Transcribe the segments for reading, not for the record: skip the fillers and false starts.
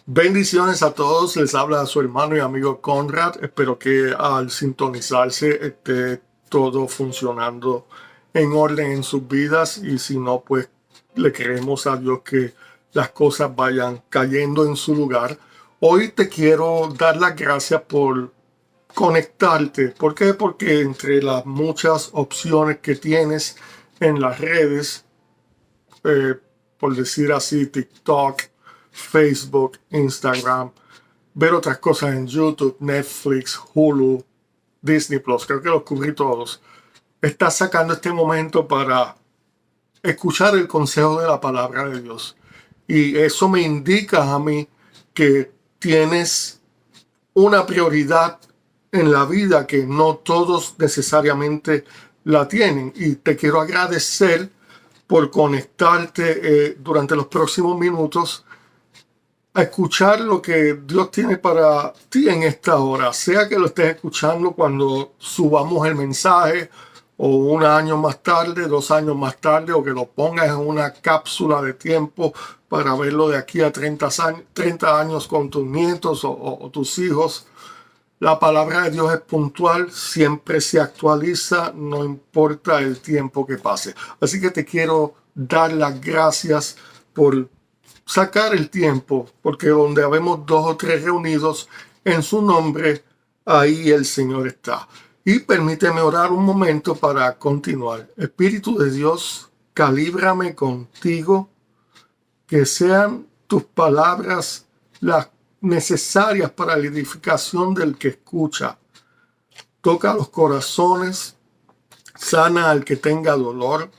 Bendiciones a todos, les habla su hermano y amigo Conrad. Espero que al sintonizarse esté todo funcionando en orden en sus vidas y si no, pues le queremos a Dios que las cosas vayan cayendo en su lugar. Hoy te quiero dar las gracias por conectarte. ¿Por qué? Porque entre las muchas opciones que tienes en las redes, eh, por decir así, TikTok, Facebook, Instagram, ver otras cosas en YouTube, Netflix, Hulu, Disney Plus, creo que los cubrí todos. Estás sacando este momento para escuchar el consejo de la palabra de Dios. Y eso me indica a mí que tienes una prioridad en la vida que no todos necesariamente la tienen. Y te quiero agradecer por conectarte durante los próximos minutos a escuchar lo que Dios tiene para ti en esta hora, sea que lo estés escuchando cuando subamos el mensaje o un año más tarde, 2 años más tarde, o que lo pongas en una cápsula de tiempo para verlo de aquí a 30 años con tus nietos o tus hijos. La palabra de Dios es puntual, siempre se actualiza, no importa el tiempo que pase. Así que te quiero dar las gracias por sacar el tiempo, porque donde habemos 2 o 3 reunidos en su nombre, ahí el Señor está. Y permíteme orar un momento para continuar. Espíritu de Dios, calíbrame contigo, que sean tus palabras las necesarias para la edificación del que escucha. Toca los corazones, sana al que tenga dolor,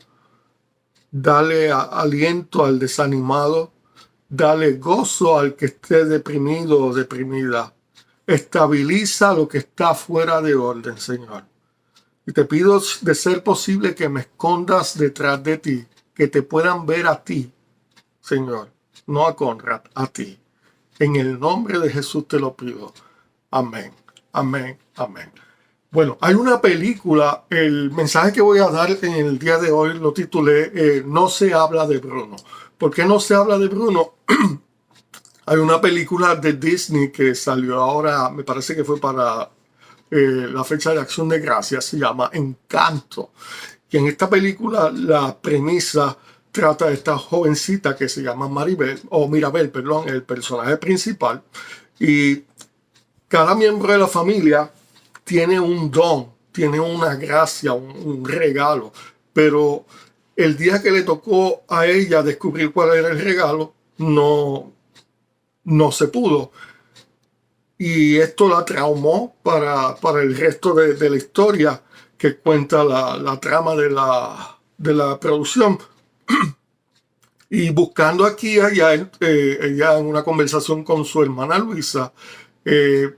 dale aliento al desanimado, dale gozo al que esté deprimido o deprimida. Estabiliza lo que está fuera de orden, Señor. Y te pido de ser posible que me escondas detrás de ti, que te puedan ver a ti, Señor, no a Conrad, a ti. En el nombre de Jesús te lo pido. Amén, amén, amén. Bueno, hay una película, el mensaje que voy a dar en el día de hoy lo titulé No se habla de Bruno. ¿Por qué no se habla de Bruno? Hay una película de Disney que salió ahora, me parece que fue para la fecha de Acción de Gracias, se llama Encanto. Y en esta película la premisa trata de esta jovencita que se llama Mirabel, perdón, el personaje principal. Y cada miembro de la familia tiene un don, tiene una gracia, un regalo. Pero el día que le tocó a ella descubrir cuál era el regalo, no se pudo. Y esto la traumó para el resto de la historia que cuenta la trama de la producción. Y buscando aquí y allá, ella en una conversación con su hermana Luisa, eh,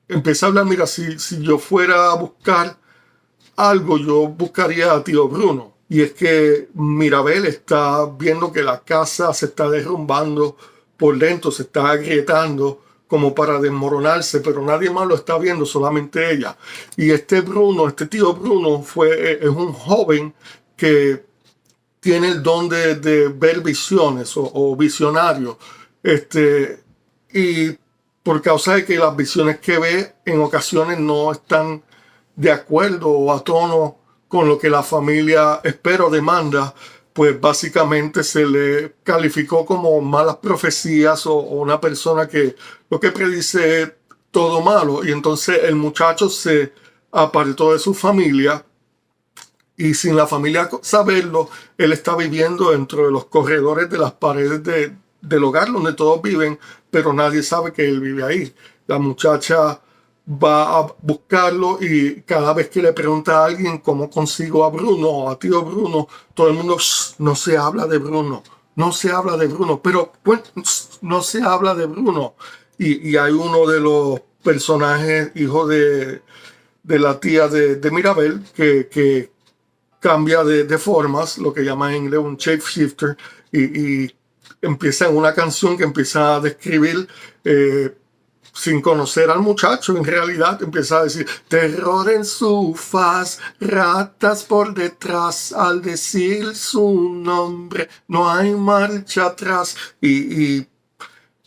empieza a hablar, mira, si yo fuera a buscar algo, yo buscaría a tío Bruno. Y es que Mirabel está viendo que la casa se está derrumbando por dentro, se está agrietando como para desmoronarse, pero nadie más lo está viendo, solamente ella. Y este Bruno, este tío Bruno, es un joven que tiene el don de ver visiones o visionario. Y por causa de que las visiones que ve en ocasiones no están de acuerdo o a tono con lo que la familia espera o demanda, pues básicamente se le calificó como malas profecías o una persona que lo que predice es todo malo. Y entonces el muchacho se apartó de su familia y sin la familia saberlo, él está viviendo dentro de los corredores de las paredes del hogar donde todos viven, pero nadie sabe que él vive ahí. La muchacha va a buscarlo y cada vez que le pregunta a alguien cómo consigo a Bruno o a tío Bruno, todo el mundo, no se habla de Bruno, no se habla de Bruno, pero pues, no se habla de Bruno. Y hay uno de los personajes, hijo de la tía de Mirabel, que cambia de formas, lo que llaman en inglés un shapeshifter, y empieza en una canción que empieza a describir sin conocer al muchacho, en realidad empieza a decir terror en su faz, ratas por detrás, al decir su nombre no hay marcha atrás. Y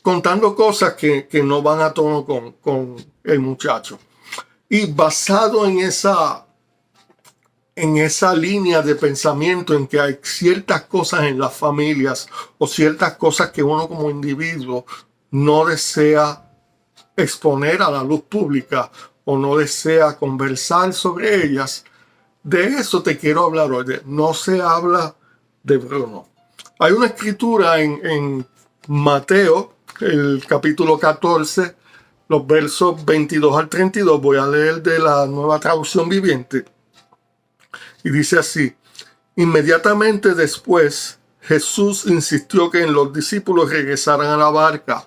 contando cosas que no van a tono con el muchacho. Y basado en esa línea de pensamiento en que hay ciertas cosas en las familias o ciertas cosas que uno como individuo no desea exponer a la luz pública o no desea conversar sobre ellas, de eso te quiero hablar hoy. No se habla de Bruno. Hay una escritura en Mateo, el capítulo 14, los versos 22 al 32. Voy a leer de la Nueva Traducción Viviente. Y dice así: inmediatamente después, Jesús insistió que los discípulos regresaran a la barca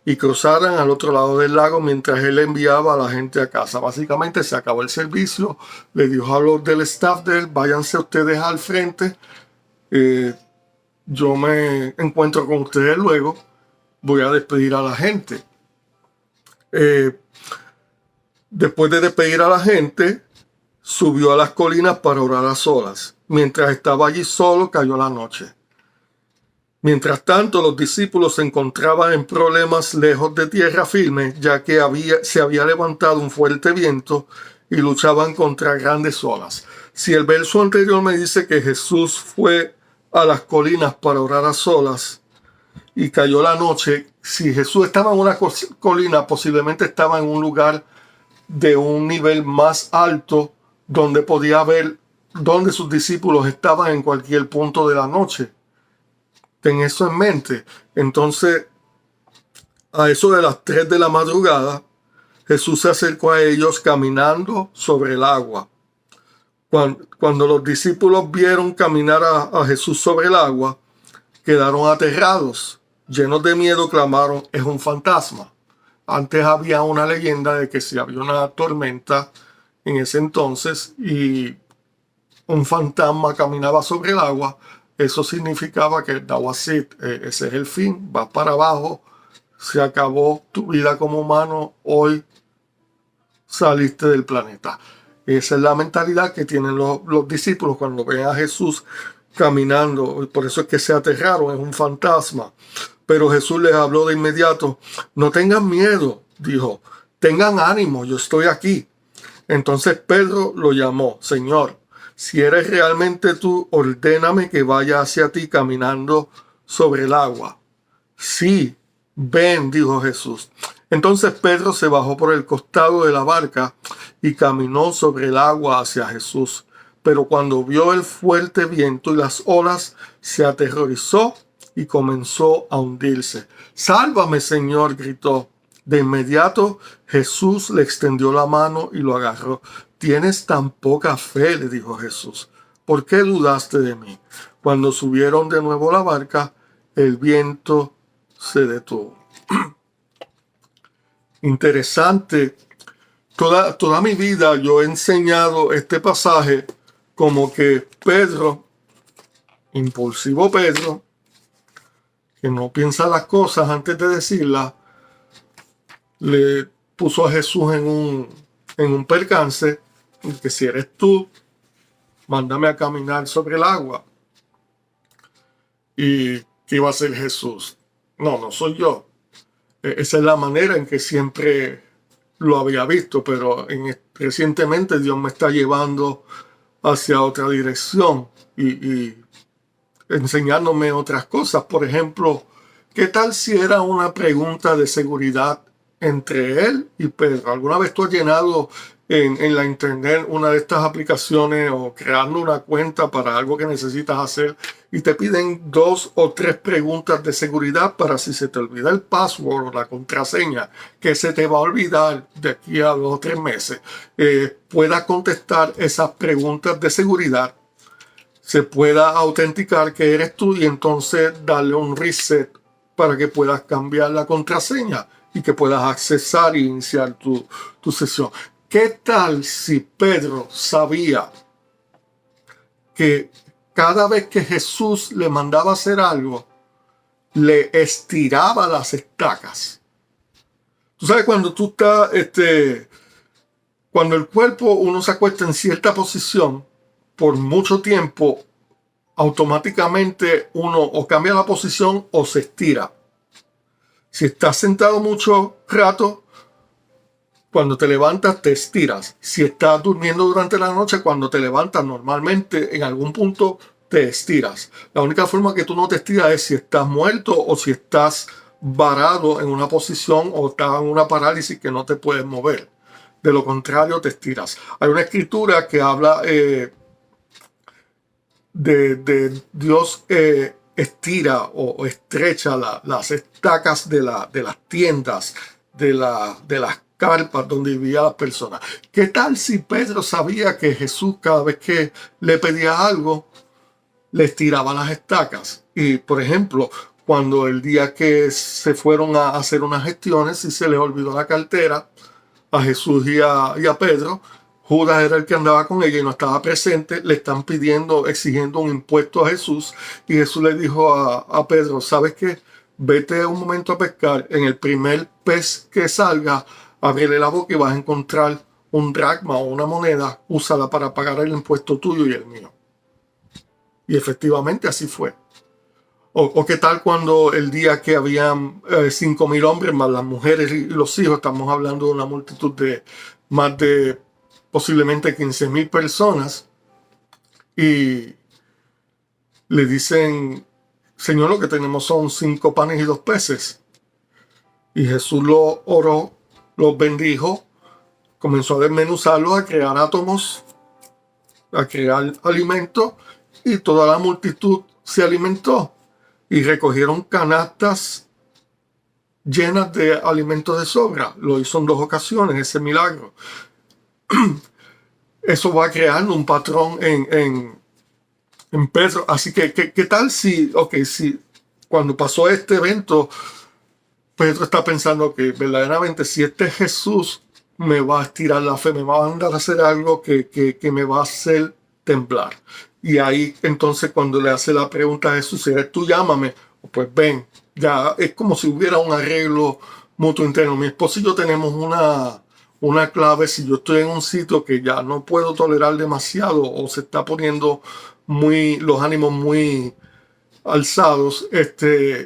y cruzaran al otro lado del lago mientras él enviaba a la gente a casa. Básicamente se acabó el servicio, le dijo a los del staff de él: váyanse ustedes al frente, yo me encuentro con ustedes luego, voy a despedir a la gente. Después de despedir a la gente, subió a las colinas para orar a solas. Mientras estaba allí solo, cayó la noche. Mientras tanto, los discípulos se encontraban en problemas lejos de tierra firme, ya que se había levantado un fuerte viento y luchaban contra grandes olas. Si el verso anterior me dice que Jesús fue a las colinas para orar a solas y cayó la noche, si Jesús estaba en una colina, posiblemente estaba en un lugar de un nivel más alto donde podía ver dónde sus discípulos estaban en cualquier punto de la noche. Ten eso en mente. Entonces, a eso de las 3 de la madrugada, Jesús se acercó a ellos caminando sobre el agua. Cuando los discípulos vieron caminar a Jesús sobre el agua, quedaron aterrados. Llenos de miedo, clamaron: es un fantasma. Antes había una leyenda de que si había una tormenta en ese entonces y un fantasma caminaba sobre el agua, eso significaba que that's it, ese es el fin, vas para abajo, se acabó tu vida como humano, hoy saliste del planeta. Esa es la mentalidad que tienen los discípulos cuando ven a Jesús caminando, por eso es que se aterraron, es un fantasma. Pero Jesús les habló de inmediato: no tengan miedo, dijo, tengan ánimo, yo estoy aquí. Entonces Pedro lo llamó: Señor, si eres realmente tú, ordéname que vaya hacia ti caminando sobre el agua. Sí, ven, dijo Jesús. Entonces Pedro se bajó por el costado de la barca y caminó sobre el agua hacia Jesús. Pero cuando vio el fuerte viento y las olas, se aterrorizó y comenzó a hundirse. Sálvame, Señor, gritó. De inmediato Jesús le extendió la mano y lo agarró. Tienes tan poca fe, le dijo Jesús. ¿Por qué dudaste de mí? Cuando subieron de nuevo a la barca, el viento se detuvo. Interesante. Toda mi vida yo he enseñado este pasaje como que Pedro, impulsivo Pedro, que no piensa las cosas antes de decirlas, le puso a Jesús en un percance, que si eres tú, mándame a caminar sobre el agua. ¿Y qué iba a hacer Jesús? No soy yo. Esa es la manera en que siempre lo había visto, pero recientemente Dios me está llevando hacia otra dirección y enseñándome otras cosas. Por ejemplo, ¿qué tal si era una pregunta de seguridad entre él y Pedro? ¿Alguna vez tú has llenado en la internet una de estas aplicaciones o creando una cuenta para algo que necesitas hacer y te piden 2 o 3 preguntas de seguridad para si se te olvida el password o la contraseña, que se te va a olvidar de aquí a 2 o 3 meses, puedas contestar esas preguntas de seguridad, se pueda autenticar que eres tú y entonces darle un reset para que puedas cambiar la contraseña y que puedas accesar e iniciar tu sesión? ¿Qué tal si Pedro sabía que cada vez que Jesús le mandaba hacer algo, le estiraba las estacas? Tú sabes, cuando tú estás, cuando el cuerpo uno se acuesta en cierta posición por mucho tiempo, automáticamente uno o cambia la posición o se estira. Si estás sentado mucho rato, cuando te levantas te estiras. Si estás durmiendo durante la noche, cuando te levantas normalmente en algún punto te estiras. La única forma que tú no te estiras es si estás muerto o si estás varado en una posición o estás en una parálisis que no te puedes mover. De lo contrario, te estiras. Hay una escritura que habla de Dios estira o estrecha las estacas de las tiendas, de las carpas donde vivían las personas. ¿Qué tal si Pedro sabía que Jesús cada vez que le pedía algo, le estiraba las estacas? Y por ejemplo, cuando el día que se fueron a hacer unas gestiones y se les olvidó la cartera a Jesús y a Pedro, Judas era el que andaba con ella y no estaba presente, le están pidiendo, exigiendo un impuesto a Jesús, y Jesús le dijo a Pedro, ¿sabes qué? Vete un momento a pescar, en el primer pez que salga, ábrele la boca y vas a encontrar un dracma o una moneda, úsala para pagar el impuesto tuyo y el mío. Y efectivamente así fue. O qué tal cuando el día que habían 5,000 hombres más las mujeres y los hijos, estamos hablando de una multitud de más de posiblemente 15,000 personas, y le dicen, Señor, lo que tenemos son 5 panes y 2 peces. Y Jesús lo oró, los bendijo, comenzó a desmenuzarlos, a crear átomos, a crear alimento, y toda la multitud se alimentó. Y recogieron canastas llenas de alimentos de sobra. Lo hizo en 2 ocasiones, ese milagro. Eso va creando un patrón en Pedro. Así que, ¿qué tal si cuando pasó este evento, Pedro está pensando que verdaderamente si este Jesús me va a estirar la fe, me va a mandar a hacer algo que me va a hacer temblar? Y ahí entonces cuando le hace la pregunta a Jesús, si eres tú, llámame, pues ven. Ya es como si hubiera un arreglo mutuo interno. Mi esposo y yo tenemos una clave. Si yo estoy en un sitio que ya no puedo tolerar demasiado o se está poniendo los ánimos muy alzados,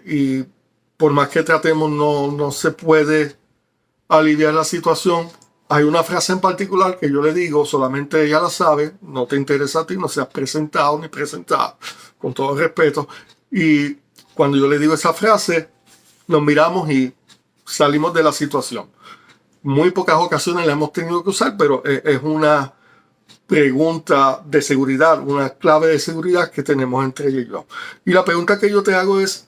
y por más que tratemos no se puede aliviar la situación. Hay una frase en particular que yo le digo, solamente ella la sabe, no te interesa a ti, no seas presentado ni presentada, con todo respeto. Y cuando yo le digo esa frase, nos miramos y salimos de la situación. Muy pocas ocasiones la hemos tenido que usar, pero es una pregunta de seguridad, una clave de seguridad que tenemos entre ella y yo. Y la pregunta que yo te hago es,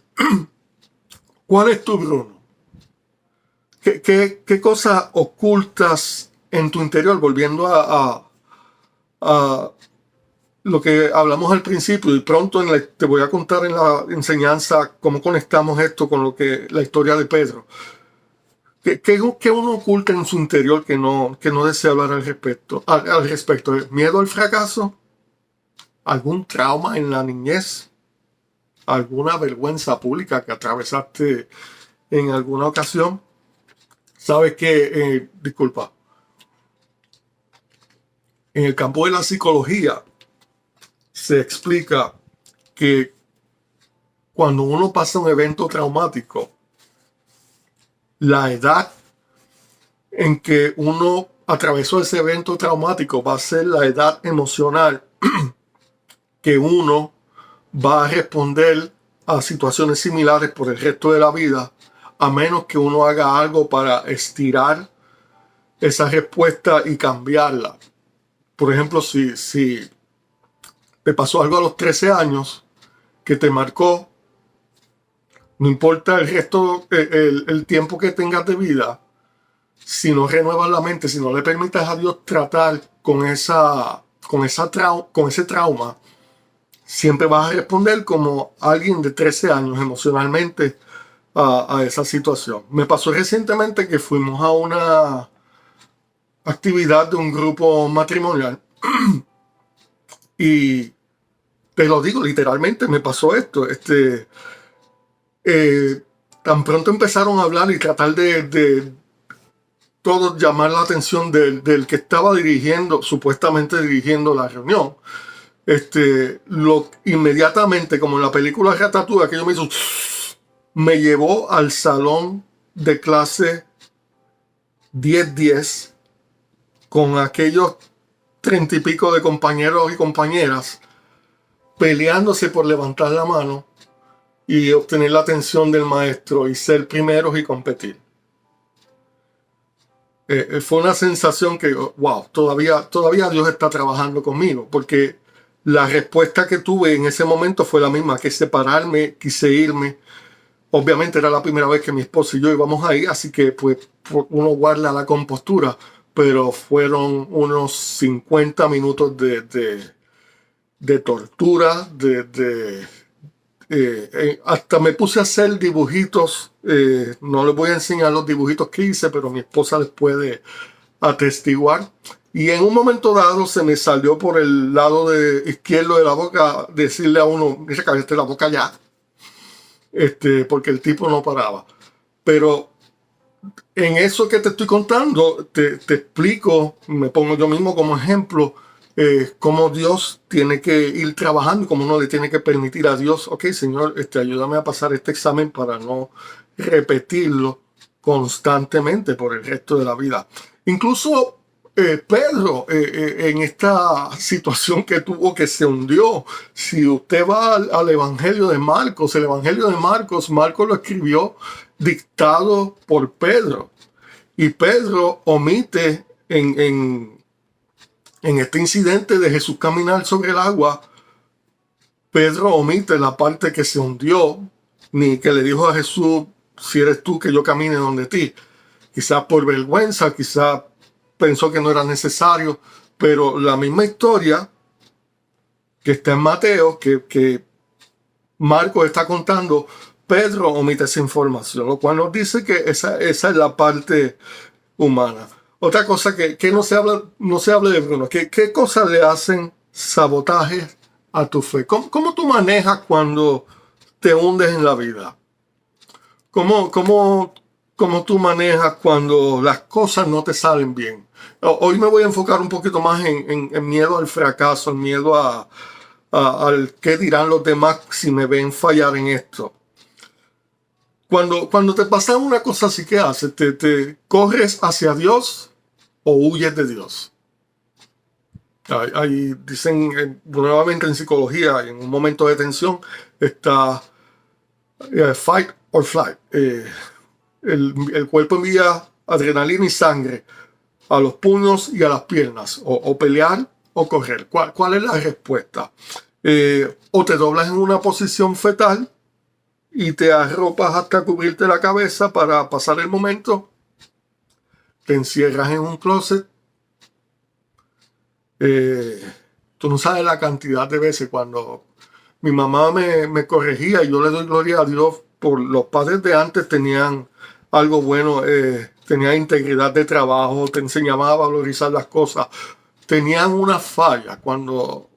¿cuál es tu Bruno? ¿Qué cosas ocultas en tu interior? Volviendo a lo que hablamos al principio, y pronto te voy a contar en la enseñanza cómo conectamos esto con la historia de Pedro. ¿Qué uno oculta en su interior que no desea hablar al respecto? Al respecto, ¿miedo al fracaso? ¿Algún trauma en la niñez? ¿Alguna vergüenza pública que atravesaste en alguna ocasión? Sabes que, disculpa, en el campo de la psicología se explica que cuando uno pasa un evento traumático, la edad en que uno atravesó ese evento traumático va a ser la edad emocional que uno va a responder a situaciones similares por el resto de la vida, a menos que uno haga algo para estirar esa respuesta y cambiarla. Por ejemplo, si te pasó algo a los 13 años que te marcó, no importa el resto, el tiempo que tengas de vida, si no renuevas la mente, si no le permites a Dios tratar con ese trauma, siempre vas a responder como alguien de 13 años emocionalmente a esa situación. Me pasó recientemente que fuimos a una actividad de un grupo matrimonial y te lo digo literalmente, me pasó esto. Tan pronto empezaron a hablar y tratar de todos llamar la atención del que estaba supuestamente dirigiendo la reunión. Inmediatamente, como en la película Ratatouille, aquello me llevó al salón de clase 10-10 con aquellos 30 y pico de compañeros y compañeras peleándose por levantar la mano y obtener la atención del maestro y ser primeros y competir. Fue una sensación que, wow, todavía Dios está trabajando conmigo, porque la respuesta que tuve en ese momento fue la misma, que separarme, quise irme. Obviamente era la primera vez que mi esposo y yo íbamos ahí, así que pues uno guarda la compostura, pero fueron unos 50 minutos de tortura, hasta me puse a hacer dibujitos. No les voy a enseñar los dibujitos que hice, pero mi esposa les puede atestiguar. Y en un momento dado se me salió por el lado izquierdo de la boca decirle a uno, mira, cállate la boca ya. Porque el tipo no paraba. Pero en eso que te estoy contando, te explico, me pongo yo mismo como ejemplo, cómo Dios tiene que ir trabajando, cómo uno le tiene que permitir a Dios, ok, Señor, ayúdame a pasar este examen para no repetirlo constantemente por el resto de la vida. Incluso Pedro, en esta situación que tuvo, que se hundió, si usted va al Evangelio de Marcos, el Evangelio de Marcos lo escribió dictado por Pedro. Y Pedro omite en este incidente de Jesús caminar sobre el agua, Pedro omite la parte que se hundió, ni que le dijo a Jesús, si eres tú que yo camine donde ti. Quizás por vergüenza, quizás pensó que no era necesario, pero la misma historia que está en Mateo, que Marcos está contando, Pedro omite esa información, lo cual nos dice que esa es la parte humana. Otra cosa que no se habla de Bruno, ¿qué cosas le hacen sabotaje a tu fe? ¿Cómo tú manejas cuando te hundes en la vida? ¿Cómo tú manejas cuando las cosas no te salen bien? Hoy me voy a enfocar un poquito más en miedo al fracaso, en miedo al qué dirán los demás si me ven fallar en esto. Cuando te pasa una cosa así, ¿qué haces? ¿Te corres hacia Dios o huyes de Dios? Ahí dicen nuevamente en psicología, en un momento de tensión, está fight or flight. El cuerpo envía adrenalina y sangre a los puños y a las piernas, o pelear o correr. ¿Cuál es la respuesta? O te doblas en una posición fetal y te arropas hasta cubrirte la cabeza para pasar el momento, te encierras en un closet. Tú no sabes la cantidad de veces cuando mi mamá me corregía, y yo le doy gloria a Dios por los padres de antes, tenían algo bueno, tenían integridad de trabajo, te enseñaban a valorizar las cosas. Tenían una falla cuando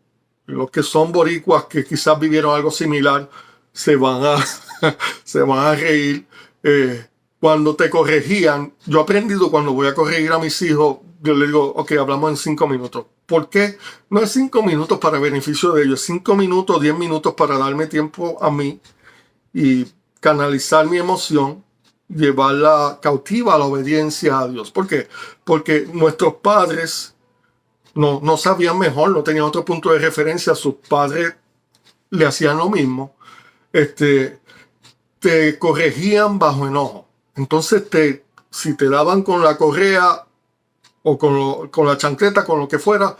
los que son boricuas, que quizás vivieron algo similar, se van a reír. Cuando te corregían, yo he aprendido cuando voy a corregir a mis hijos, yo les digo, ok, hablamos en 5 minutos. ¿Por qué? No es 5 minutos para beneficio de ellos, 5 minutos, 10 minutos para darme tiempo a mí y canalizar mi emoción, llevarla cautiva a la obediencia a Dios. ¿Por qué? Porque nuestros padres no sabían mejor, no tenían otro punto de referencia, sus padres le hacían lo mismo. Te corregían bajo enojo. Entonces, si te daban con la correa o con la chancleta, con lo que fuera,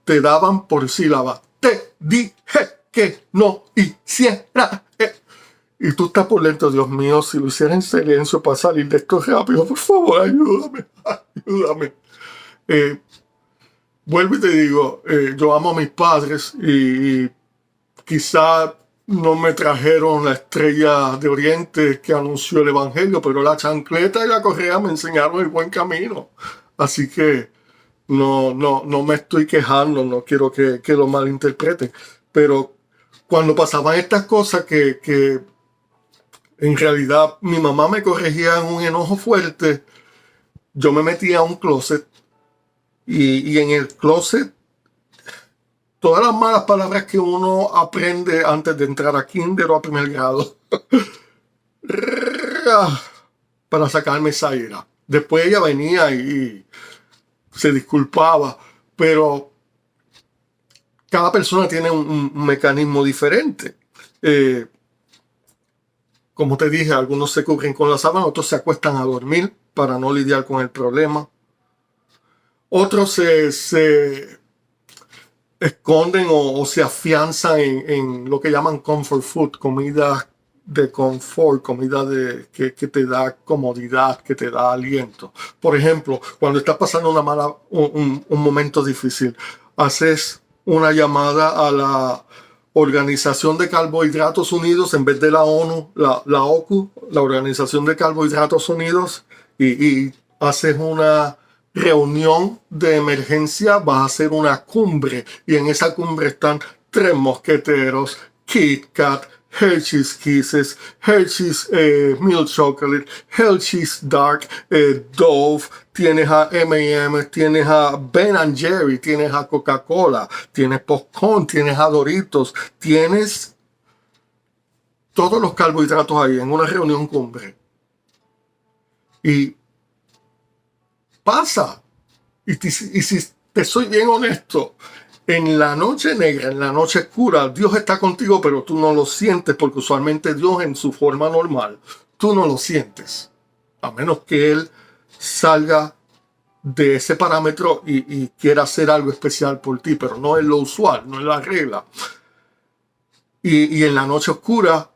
te daban por sílaba. Te dije que no hiciera. Y tú estás por dentro, Dios mío, si lo hiciera en silencio para salir de esto rápido, por favor, ayúdame. Vuelvo y te digo, yo amo a mis padres y quizá no me trajeron la estrella de Oriente que anunció el Evangelio, pero la chancleta y la correa me enseñaron el buen camino. Así que no me estoy quejando, no quiero que lo malinterpreten. Pero cuando pasaban estas cosas que en realidad mi mamá me corregía en un enojo fuerte, yo me metía a un closet y en el closet todas las malas palabras que uno aprende antes de entrar a kinder o a primer grado, para sacarme esa ira. Después ella venía y se disculpaba, pero cada persona tiene un mecanismo diferente. Como te dije, algunos se cubren con la sábana, otros se acuestan a dormir para no lidiar con el problema. Otros se esconden o se afianzan en lo que llaman comfort food, comida de confort, comida que te da comodidad, que te da aliento. Por ejemplo, cuando estás pasando un momento difícil, haces una llamada a la Organización de Carbohidratos Unidos en vez de la ONU, la OCU, la Organización de Carbohidratos Unidos, y haces una reunión de emergencia, vas a hacer una cumbre, y en esa cumbre están 3 mosqueteros, Kit Kat, Hershey's Kisses, Hershey's Milk Chocolate, Hershey's Dark, Dove, tienes a M&M, tienes a Ben & Jerry, tienes a Coca-Cola, tienes popcorn, tienes a Doritos, tienes todos los carbohidratos ahí en una reunión cumbre. Y pasa. Y si te soy bien honesto, en la noche negra, en la noche oscura, Dios está contigo, pero tú no lo sientes, porque usualmente Dios en su forma normal, tú no lo sientes. A menos que Él salga de ese parámetro y quiera hacer algo especial por ti, pero no es lo usual, no es la regla. Y en la noche oscura,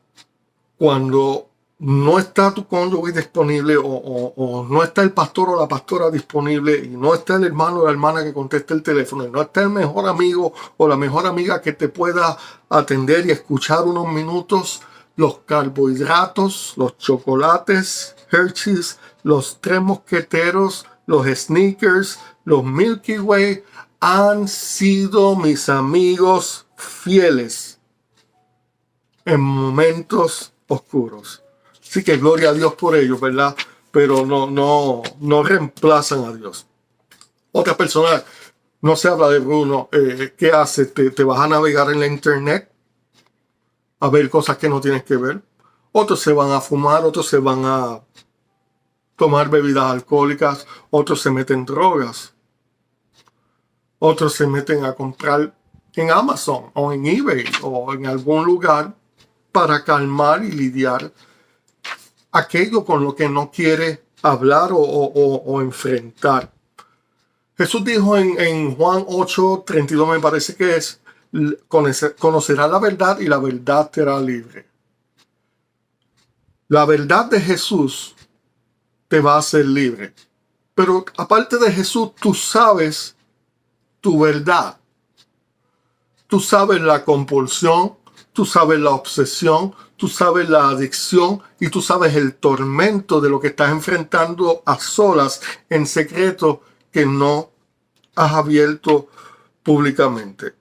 cuando no está tu cónyuge disponible o no está el pastor o la pastora disponible y no está el hermano o la hermana que conteste el teléfono y no está el mejor amigo o la mejor amiga que te pueda atender y escuchar unos minutos, los carbohidratos, los chocolates, Hershey's, los 3 mosqueteros, los Snickers, los Milky Way han sido mis amigos fieles en momentos oscuros. Sí, que gloria a Dios por ellos, ¿verdad? Pero no reemplazan a Dios. Otra persona, no se habla de Bruno, ¿qué hace? ¿Te vas a navegar en la internet a ver cosas que no tienes que ver? Otros se van a fumar, otros se van a tomar bebidas alcohólicas, otros se meten drogas, otros se meten a comprar en Amazon o en eBay o en algún lugar para calmar y lidiar aquello con lo que no quiere hablar o enfrentar. Jesús dijo en Juan 8:32, me parece que es, conocerá la verdad y la verdad te hará libre. La verdad de Jesús te va a hacer libre. Pero aparte de Jesús, tú sabes tu verdad. Tú sabes la compulsión, tú sabes la obsesión, tú sabes la adicción y tú sabes el tormento de lo que estás enfrentando a solas, en secreto, que no has abierto públicamente.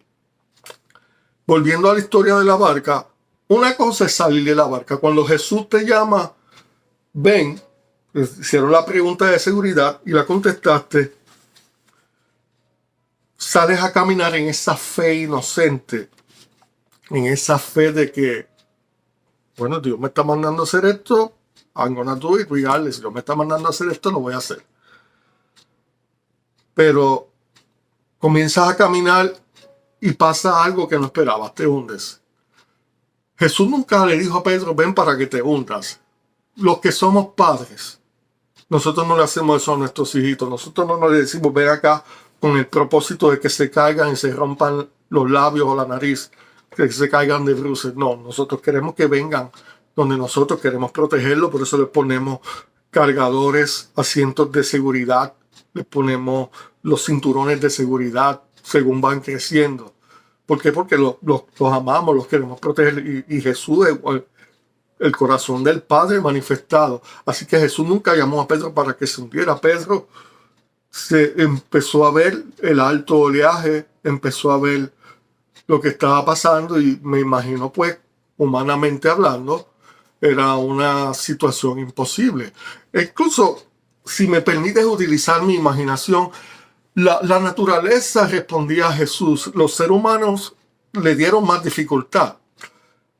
Volviendo a la historia de la barca, una cosa es salir de la barca. Cuando Jesús te llama, ven, hicieron la pregunta de seguridad y la contestaste, sales a caminar en esa fe inocente, en esa fe de que, bueno, Dios me está mandando a hacer esto, I'm gonna do it regardless. Si Dios me está mandando a hacer esto, lo voy a hacer. Pero comienzas a caminar y pasa algo que no esperabas, te hundes. Jesús nunca le dijo a Pedro, ven para que te hundas. Los que somos padres, nosotros no le hacemos eso a nuestros hijitos. Nosotros no le decimos, ven acá con el propósito de que se caigan y se rompan los labios o la nariz, que se caigan de bruces. No, nosotros queremos que vengan donde nosotros queremos protegerlo, por eso les ponemos cargadores, asientos de seguridad, les ponemos los cinturones de seguridad según van creciendo. ¿Por qué? Porque los amamos, los queremos proteger. Y Jesús es el corazón del Padre manifestado. Así que Jesús nunca llamó a Pedro para que se hundiera. Pedro se empezó a ver el alto oleaje, empezó a ver lo que estaba pasando y me imagino, pues, humanamente hablando, era una situación imposible. E incluso, si me permites utilizar mi imaginación, la naturaleza respondía a Jesús. Los seres humanos le dieron más dificultad.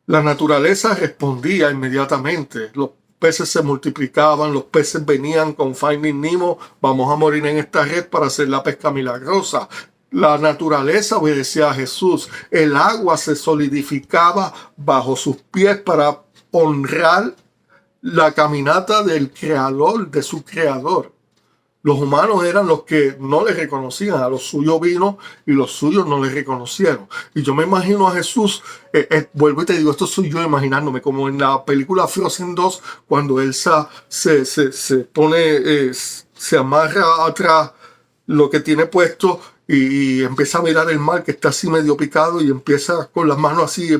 La naturaleza respondía inmediatamente. peces se multiplicaban, los peces venían con Finding Nemo, vamos a morir en esta red para hacer la pesca milagrosa. La naturaleza obedecía a Jesús. El agua se solidificaba bajo sus pies para honrar la caminata del creador, de su creador. Los humanos eran los que no le reconocían, a los suyos vino y los suyos no le reconocieron. Y yo me imagino a Jesús, vuelvo y te digo, esto soy yo imaginándome, como en la película Frozen 2, cuando Elsa se pone, se amarra atrás lo que tiene puesto y empieza a mirar el mar que está así medio picado y empieza con las manos así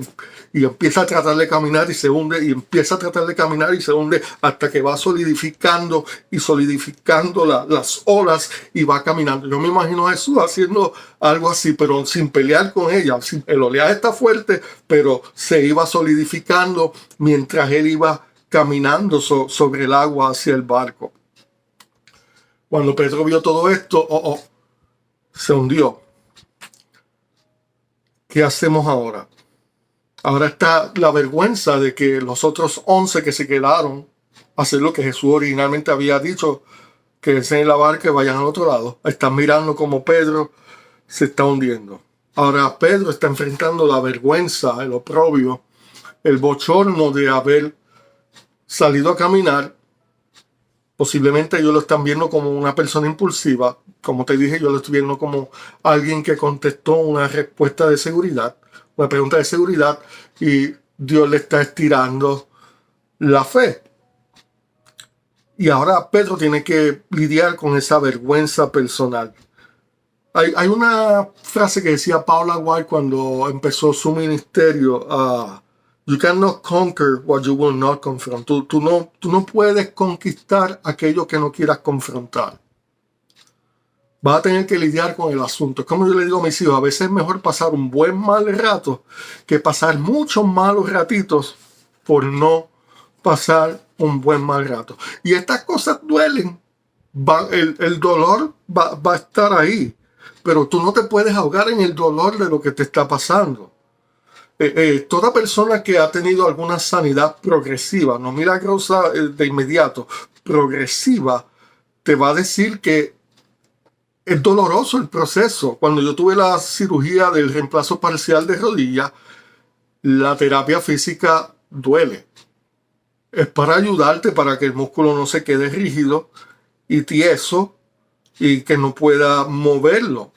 y empieza a tratar de caminar y se hunde y empieza a tratar de caminar y se hunde hasta que va solidificando y solidificando las olas y va caminando. Yo me imagino a Jesús haciendo algo así, pero sin pelear con ella. El oleaje está fuerte, pero se iba solidificando mientras él iba caminando sobre el agua hacia el barco. Cuando Pedro vio todo esto, se hundió. ¿Qué hacemos ahora? Ahora está la vergüenza de que los otros 11 que se quedaron a hacer lo que Jesús originalmente había dicho, que es en la barca y vayan al otro lado. Están mirando como Pedro se está hundiendo. Ahora Pedro está enfrentando la vergüenza, el oprobio, el bochorno de haber salido a caminar. Posiblemente ellos lo están viendo como una persona impulsiva. Como te dije, yo lo estoy viendo como alguien que contestó una respuesta de seguridad, una pregunta de seguridad, y Dios le está estirando la fe. Y ahora Pedro tiene que lidiar con esa vergüenza personal. Hay una frase que decía Paula White cuando empezó su ministerio, you cannot conquer what you will not confront. Tú no puedes conquistar aquello que no quieras confrontar. Vas a tener que lidiar con el asunto. Es como yo le digo a mis hijos, a veces es mejor pasar un buen mal rato que pasar muchos malos ratitos por no pasar un buen mal rato. Y estas cosas duelen. El dolor va a estar ahí. Pero tú no te puedes ahogar en el dolor de lo que te está pasando. Toda persona que ha tenido alguna sanidad progresiva, no milagrosa de inmediato, progresiva, te va a decir que es doloroso el proceso. Cuando yo tuve la cirugía del reemplazo parcial de rodilla, la terapia física duele. Es para ayudarte para que el músculo no se quede rígido y tieso y que no pueda moverlo.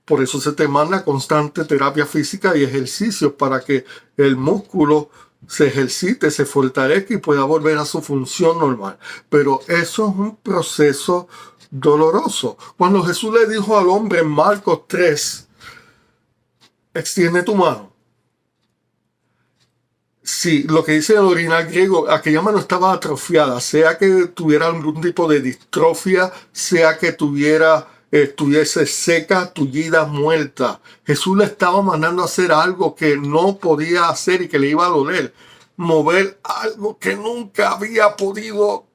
Por eso se te manda constante terapia física y ejercicios para que el músculo se ejercite, se fortalezca y pueda volver a su función normal. Pero eso es un proceso doloroso. Cuando Jesús le dijo al hombre en Marcos 3, extiende tu mano. Sí, lo que dice el original griego, aquella mano estaba atrofiada, sea que tuviera algún tipo de distrofia, sea que estuviese seca, tullida, muerta. Jesús le estaba mandando a hacer algo que no podía hacer y que le iba a doler. Mover algo que nunca había podido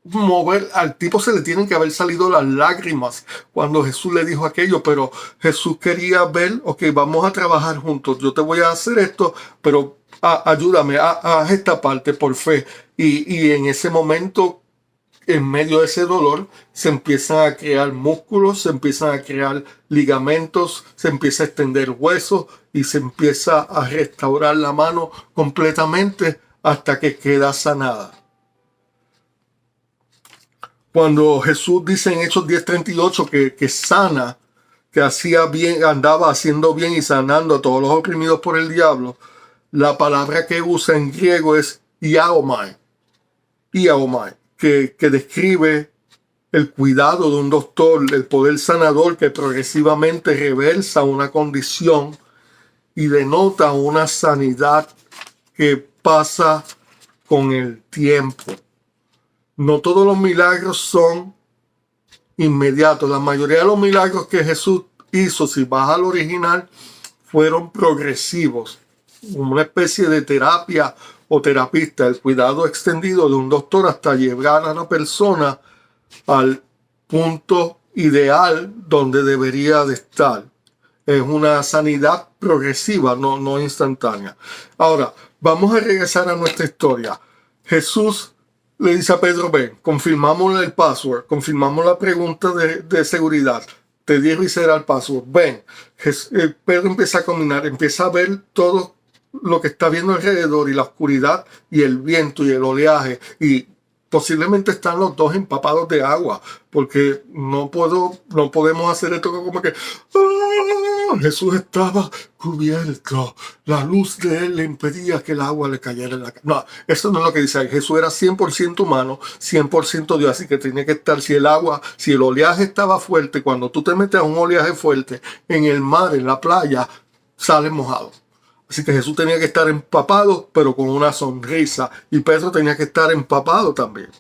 mover. Al tipo se le tienen que haber salido las lágrimas cuando Jesús le dijo aquello, pero Jesús quería ver, ok, vamos a trabajar juntos, yo te voy a hacer esto, pero ayúdame, haz esta parte por fe. Y en ese momento, en medio de ese dolor, se empiezan a crear músculos, se empiezan a crear ligamentos, se empieza a extender huesos y se empieza a restaurar la mano completamente hasta que queda sanada. Cuando Jesús dice en Hechos 10:38 que sana, que hacía bien, andaba haciendo bien y sanando a todos los oprimidos por el diablo, la palabra que usa en griego es iaomai, que describe el cuidado de un doctor, el poder sanador que progresivamente reversa una condición y denota una sanidad que pasa con el tiempo. No todos los milagros son inmediatos. La mayoría de los milagros que Jesús hizo, si vas al original, fueron progresivos. Una especie de terapia o terapista, el cuidado extendido de un doctor hasta llevar a la persona al punto ideal donde debería de estar. Es una sanidad progresiva, no instantánea. Ahora, vamos a regresar a nuestra historia. Jesús le dice a Pedro, ven, confirmamos el password, confirmamos la pregunta de seguridad, te dije y será el password, ven. Pedro empieza a caminar, empieza a ver todo lo que está viendo alrededor y la oscuridad y el viento y el oleaje y posiblemente están los dos empapados de agua, porque no podemos hacer esto como que Jesús estaba cubierto, la luz de él le impedía que el agua le cayera en la cara. No, eso no es lo que dice ahí. Jesús era 100% humano, 100% Dios, así que tenía que estar, si el oleaje estaba fuerte, cuando tú te metes a un oleaje fuerte en el mar, en la playa, sales mojado. Así que Jesús tenía que estar empapado, pero con una sonrisa. Y Pedro tenía que estar empapado también.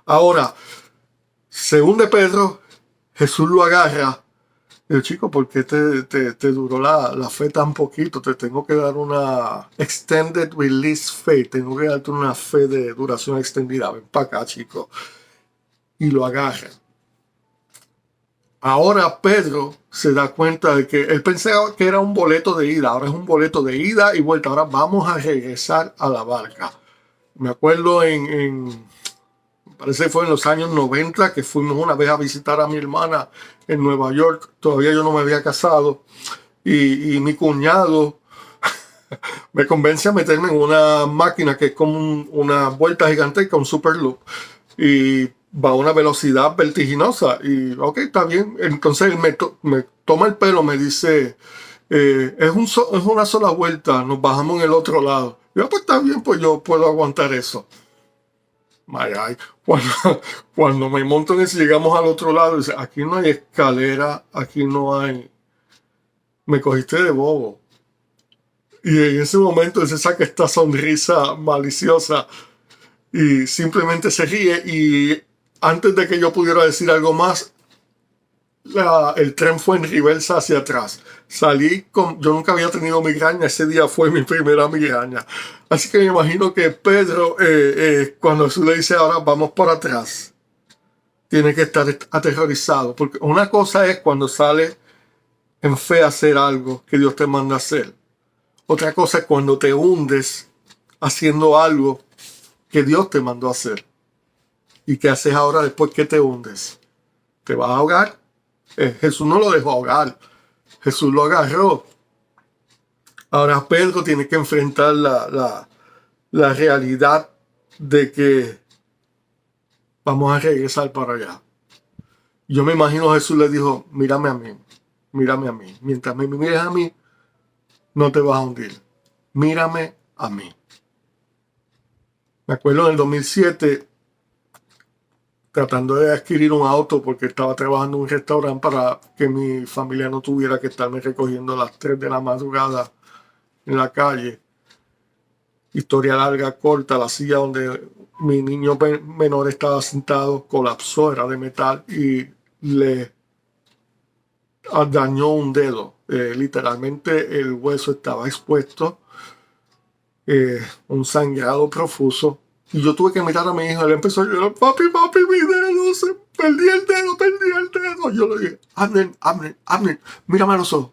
Ahora, según de Pedro, Jesús lo agarra. Y yo, chico, ¿por qué te duró la fe tan poquito? Te tengo que dar una extended release faith. Tengo que darte una fe de duración extendida. Ven para acá, chico. Y lo agarra. Ahora Pedro se da cuenta de que él pensaba que era un boleto de ida, ahora es un boleto de ida y vuelta. Ahora vamos a regresar a la barca. Me acuerdo parece que fue en los años 90 que fuimos una vez a visitar a mi hermana en Nueva York. Todavía yo no me había casado. Y mi cuñado me convence a meterme en una máquina que es como una vuelta gigantesca, un super loop. Y va a una velocidad vertiginosa. Y ok, está bien. Entonces él me toma el pelo, me dice, es una sola vuelta, nos bajamos en el otro lado. Yo, pues está bien, pues yo puedo aguantar eso. Ay, ay. Cuando me monto en eso, llegamos al otro lado, dice, aquí no hay escalera, aquí no hay. Me cogiste de bobo. Y en ese momento él se saca esta sonrisa maliciosa y simplemente se ríe. Y antes de que yo pudiera decir algo más, el tren fue en reversa hacia atrás. Yo nunca había tenido migraña, ese día fue mi primera migraña. Así que me imagino que Pedro, cuando Jesús le dice ahora vamos por atrás, tiene que estar aterrorizado. Porque una cosa es cuando sale en fe a hacer algo que Dios te manda a hacer. Otra cosa es cuando te hundes haciendo algo que Dios te mandó a hacer. ¿Y qué haces ahora después que te hundes? ¿Te vas a ahogar? Jesús no lo dejó ahogar. Jesús lo agarró. Ahora Pedro tiene que enfrentar la realidad de que vamos a regresar para allá. Yo me imagino Jesús le dijo, mírame a mí, mírame a mí. Mientras me mires a mí, no te vas a hundir. Mírame a mí. Me acuerdo en el 2007, tratando de adquirir un auto porque estaba trabajando en un restaurante para que mi familia no tuviera que estarme recogiendo a las 3 de la madrugada en la calle. Historia larga, corta, la silla donde mi niño menor estaba sentado colapsó, era de metal y le dañó un dedo. Literalmente el hueso estaba expuesto, un sangrado profuso. Y yo tuve que mirar a mi hijo, él empezó a llorar, papi, mi dedo, perdí el dedo. Yo le dije, Abner, mírame a los ojos,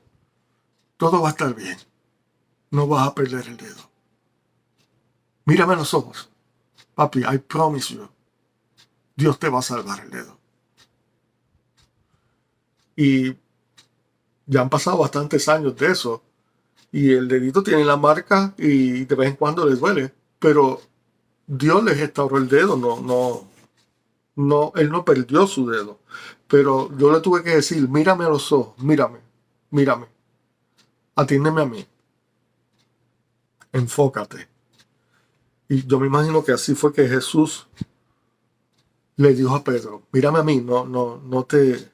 todo va a estar bien, no vas a perder el dedo. Mírame a los ojos, papi, I promise you, Dios te va a salvar el dedo. Y ya han pasado bastantes años de eso, y el dedito tiene la marca y de vez en cuando les duele, pero Dios le restauró el dedo, él no perdió su dedo. Pero yo le tuve que decir, mírame a los ojos, mírame, atiéndeme a mí, enfócate. Y yo me imagino que así fue que Jesús le dijo a Pedro, mírame a mí, no te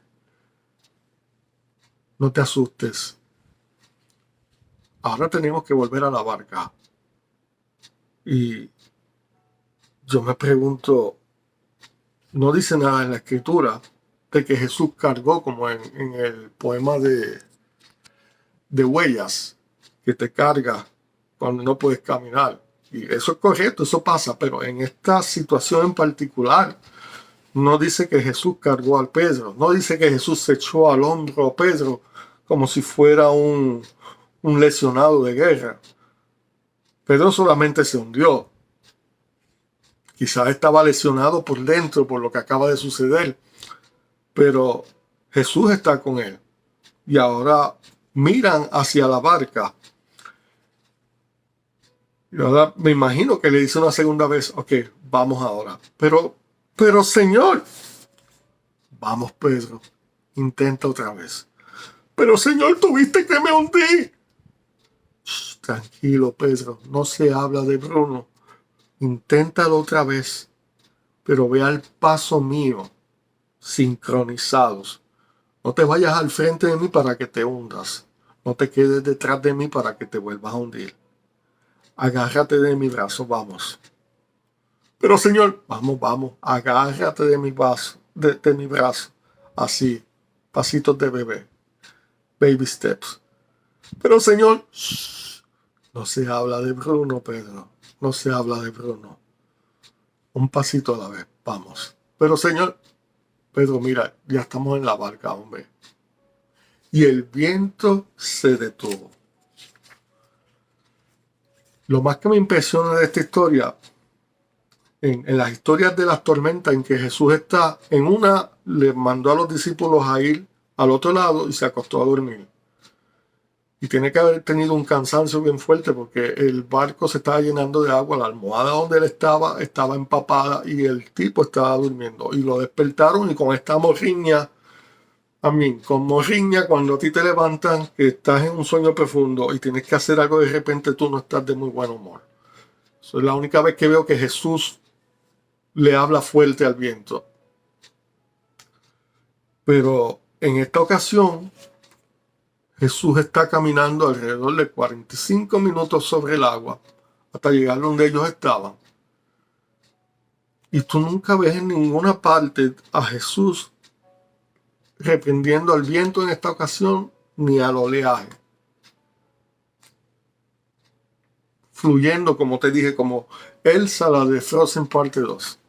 asustes. Ahora tenemos que volver a la barca. Y yo me pregunto, no dice nada en la escritura de que Jesús cargó como en el poema de Huellas, que te carga cuando no puedes caminar. Y eso es correcto, eso pasa, pero en esta situación en particular no dice que Jesús cargó al Pedro, no dice que Jesús se echó al hombro a Pedro como si fuera un lesionado de guerra. Pedro solamente se hundió. Quizás estaba lesionado por dentro por lo que acaba de suceder, pero Jesús está con él. Y ahora miran hacia la barca. Y ahora me imagino que le dice una segunda vez, ok, vamos ahora. Pero Señor, vamos Pedro, intenta otra vez. Pero Señor, tuviste que me hundí. Shh, tranquilo Pedro, no se habla de Bruno. Inténtalo otra vez, pero ve al paso mío, sincronizados. No te vayas al frente de mí para que te hundas. No te quedes detrás de mí para que te vuelvas a hundir. Agárrate de mi brazo, vamos. Pero Señor, vamos, agárrate de mi brazo, de mi brazo. Así, pasitos de bebé, baby steps. Pero Señor, shh, no se habla de Bruno, Pedro. No se habla de Bruno. Un pasito a la vez, vamos. Pero Señor, Pedro, mira, ya estamos en la barca, hombre. Y el viento se detuvo. Lo más que me impresiona de esta historia, en las historias de las tormentas en que Jesús está, en una le mandó a los discípulos a ir al otro lado y se acostó a dormir. Y tiene que haber tenido un cansancio bien fuerte porque el barco se estaba llenando de agua, la almohada donde él estaba empapada y el tipo estaba durmiendo. Y lo despertaron y con esta morriña, con morriña, cuando a ti te levantan, que estás en un sueño profundo y tienes que hacer algo, de repente tú no estás de muy buen humor. Eso es la única vez que veo que Jesús le habla fuerte al viento. Pero en esta ocasión, Jesús está caminando alrededor de 45 minutos sobre el agua hasta llegar donde ellos estaban. Y tú nunca ves en ninguna parte a Jesús reprendiendo al viento en esta ocasión ni al oleaje. Fluyendo, como te dije, como Elsa, la de Frozen parte 2.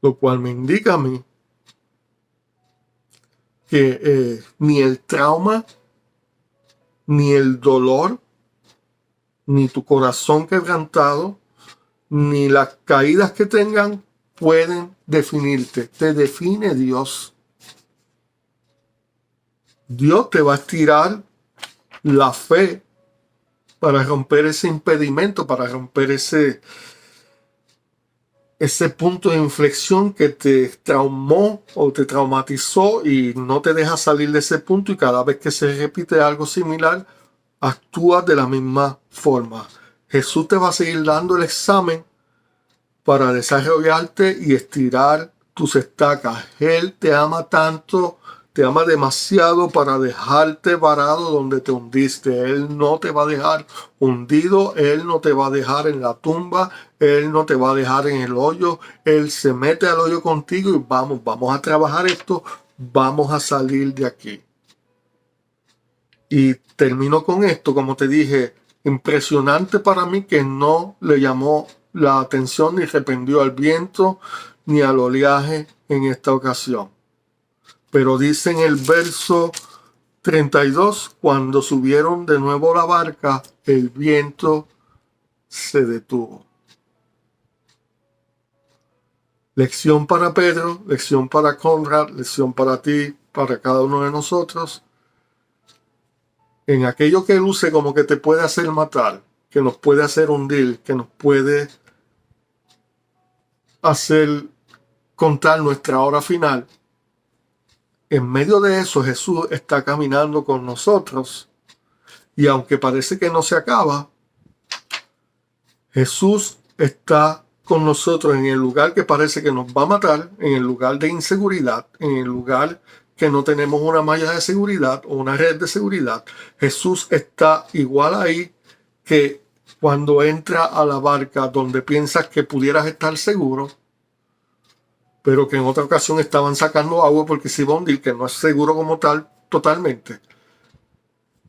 Lo cual me indica a mí que ni el trauma, ni el dolor, ni tu corazón quebrantado, ni las caídas que tengan pueden definirte. Te define Dios. Dios te va a estirar la fe para romper ese impedimento, para romper ese punto de inflexión que te traumó o te traumatizó y no te deja salir de ese punto, y cada vez que se repite algo similar, actúas de la misma forma. Jesús te va a seguir dando el examen para desarrollarte y estirar tus estacas. Él te ama tanto, te ama demasiado para dejarte varado donde te hundiste. Él no te va a dejar hundido, Él no te va a dejar en la tumba, Él no te va a dejar en el hoyo. Él se mete al hoyo contigo y vamos a trabajar esto, vamos a salir de aquí. Y termino con esto, como te dije, impresionante para mí que no le llamó la atención ni reprendió al viento ni al oleaje en esta ocasión. Pero dice en el verso 32, cuando subieron de nuevo a la barca, el viento se detuvo. Lección para Pedro, lección para Conrad, lección para ti, para cada uno de nosotros. En aquello que luce como que te puede hacer matar, que nos puede hacer hundir, que nos puede hacer contar nuestra hora final, en medio de eso Jesús está caminando con nosotros, y aunque parece que no se acaba, Jesús está con nosotros en el lugar que parece que nos va a matar, en el lugar de inseguridad, en el lugar que no tenemos una malla de seguridad o una red de seguridad. Jesús está igual ahí que cuando entra a la barca donde piensas que pudieras estar seguro, pero que en otra ocasión estaban sacando agua porque se iba a hundir, que no es seguro como tal totalmente.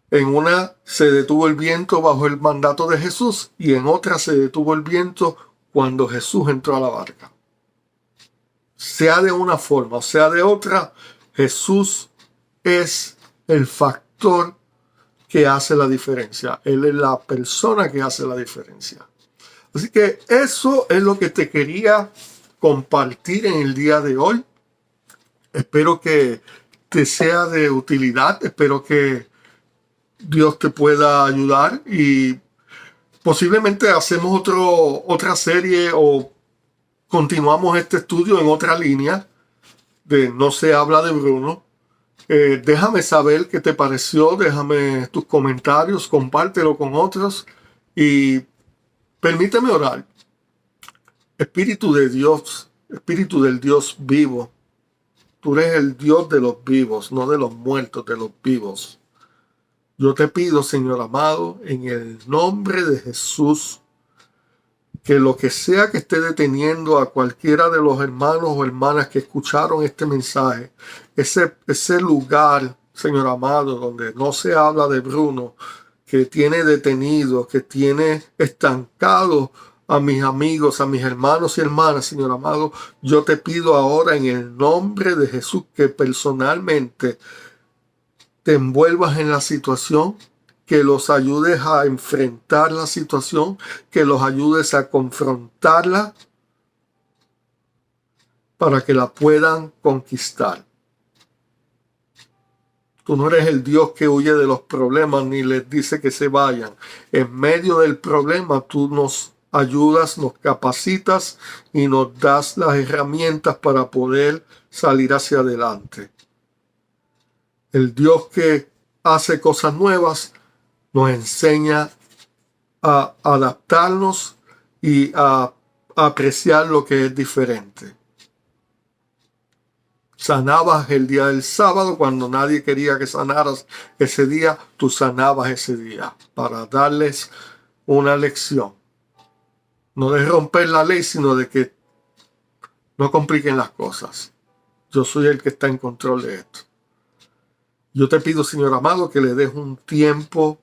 En una se detuvo el viento bajo el mandato de Jesús y en otra se detuvo el viento cuando Jesús entró a la barca. Sea de una forma o sea de otra, Jesús es el factor que hace la diferencia. Él es la persona que hace la diferencia. Así que eso es lo que te quería compartir en el día de hoy. Espero que te sea de utilidad. Espero que Dios te pueda ayudar y posiblemente hacemos otra serie o continuamos este estudio en otra línea de No se habla de Bruno. Déjame saber qué te pareció, déjame tus comentarios, compártelo con otros y permíteme orar. Espíritu de Dios, Espíritu del Dios vivo, tú eres el Dios de los vivos, no de los muertos, de los vivos. Yo te pido, Señor amado, en el nombre de Jesús, que lo que sea que esté deteniendo a cualquiera de los hermanos o hermanas que escucharon este mensaje, ese lugar, Señor amado, donde no se habla de Bruno, que tiene detenido, que tiene estancado a mis amigos, a mis hermanos y hermanas, Señor amado, yo te pido ahora en el nombre de Jesús que personalmente te envuelvas en la situación, que los ayudes a enfrentar la situación, que los ayudes a confrontarla para que la puedan conquistar. Tú no eres el Dios que huye de los problemas ni les dice que se vayan. En medio del problema tú nos ayudas, nos capacitas y nos das las herramientas para poder salir hacia adelante. El Dios que hace cosas nuevas nos enseña a adaptarnos y a apreciar lo que es diferente. Sanabas el día del sábado cuando nadie quería que sanaras ese día, tú sanabas ese día para darles una lección. No de romper la ley, sino de que no compliquen las cosas. Yo soy el que está en control de esto. Yo te pido, Señor amado, que le des un tiempo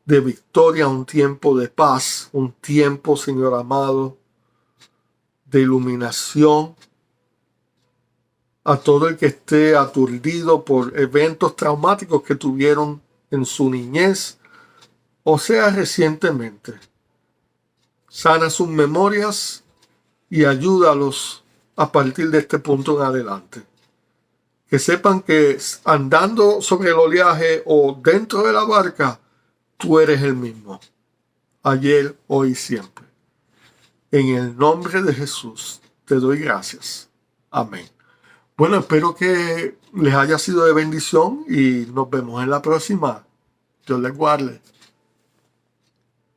de victoria, un tiempo de paz, un tiempo, Señor amado, de iluminación a todo el que esté aturdido por eventos traumáticos que tuvieron en su niñez, o sea, recientemente. Sana sus memorias y ayúdalos a partir de este punto en adelante. Que sepan que andando sobre el oleaje o dentro de la barca, tú eres el mismo, ayer, hoy y siempre. En el nombre de Jesús te doy gracias. Amén. Bueno, espero que les haya sido de bendición y nos vemos en la próxima. Dios les guarde.